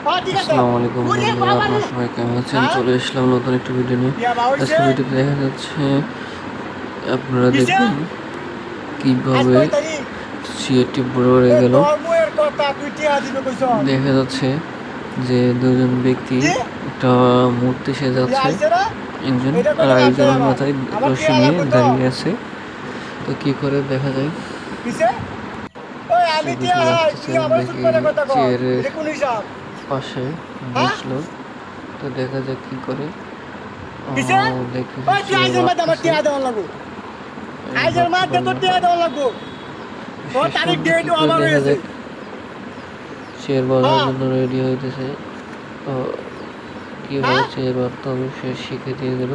আসসালামু আলাইকুম বন্ধুরা, আপনারা সবাই কেমন আছেন? চলে আসলাম নতুন একটা ভিডিও নিয়ে। আজকে ভিডিওতে দেখা যাচ্ছে, আপনারা দেখবেন কিভাবে সিএটি বড় হয়ে গেল। দেখা যাচ্ছে যে দুজন ব্যক্তি একটা মূর্তি সেজাচ্ছে, একজন আর আরেকজনের মাথায় রশি নিয়ে দাঁড়িয়ে আছে। তো কি করে দেখা যায়, চেয়ারের পাশে বসলো। তো দেখা যাক কি করে। চেয়ার বাঁধার জন্য রেডি হইতেছে। তো কিভাবে চেয়ার বাঁধতে হবে সে শিখে দিয়ে গেল।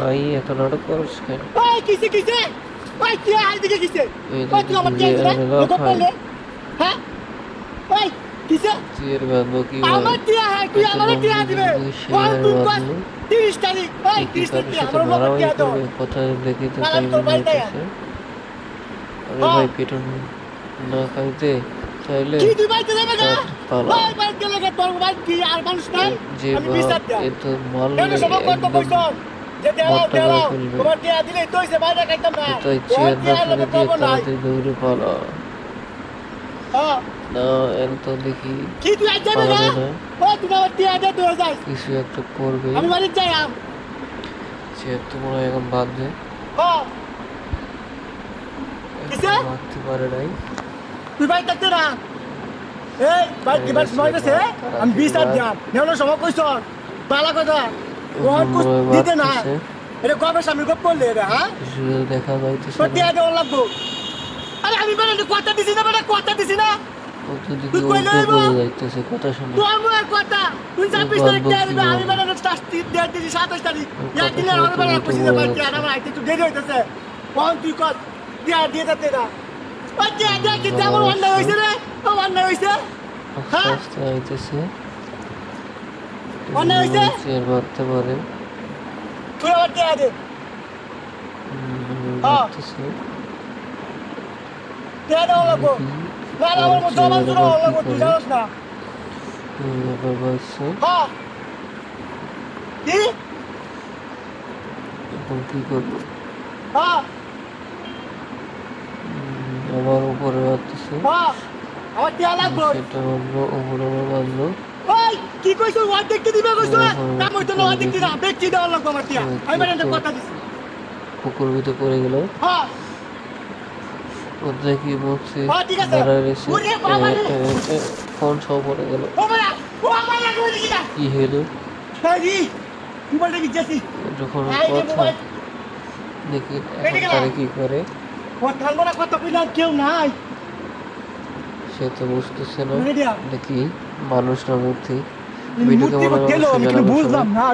ভাই এত নাটক করছ কেন? চেয়ার বাঁধবো কোথায় দেখিতে ভাই পেটন না খাইতে চাইলে যে এত মাল দৌড়ে পালা না। এত দেখি কিছু একটা করবে। চেয়ার তো মনে হয় এখন বাঁধবে, বাঁধতে পারে নাই। তুই ভাই থাকতে না, এই ভাই কি ভাই সময় গেছে, আমি 20 আর দিলাম নেওয়ার সময় কইছ বালা কথা কোন কুছ দিতে না। এটা কবে সামনে গপ করলে রে? হ্যাঁ দেখা যাইতেছে তো টিয়া দেওয়া লাগবো। আরে আমি মানে কথা দিছি না, মানে কথা দিছি না। তুই কইলে যাইতেছে কথা শুনে তুই আমার কথা তুই 26 তারিখ টিয়া দিবি, আমি মানে লাস্ট ডেট দিছি 27 তারিখ। ইয়া দিলে আমি মানে কইছি না ভাই টিয়া আমার আইতে একটু দেরি হইতাছে। কোন তুই কত টিয়া দিয়ে দিতে না? ওই টিয়া দিয়ে কি আমার অন্যায় হইছে রে? ও অন্যায় হইছে? হ্যাঁ আস্তে আইতেছে, অন্যায় হইছে? চেয়ার বাঁধতে পারে। তুই আমার টিয়া দে। বাঁধতেছে টিয়া দেওয়া লাগবো। না না আমার জমা জমা লাগবো, তুই জানোস না। এবার বলছে হ্যাঁ কি এখন কি করবো? হ্যাঁ আবার উপরে বাঁধতেছে, হ্যাঁ আমার টিয়া লাগবো। সেটা বাঁধলো, উপরে বাঁধলো। ওই কি কইছো? ওয়াট দেখতে দিবে কইছো? কাম হইতো না, ওয়াট দেখতে না, দেখতে দেওয়া লাগবো আমার টিয়া। আমি মানে কথা দিছি। পুকুর ভিতরে পড়ে গেল। হ্যাঁ ওদের কি বলছে ঠিক আছে। ফোন সব পড়ে গেল। কি হলো যখন কথা দেখি তারা কি করে, কেউ নাই, সে তো বুঝতেছে না। দেখি মানুষ না মূর্তি। ভিডিওকে বুঝলাম না।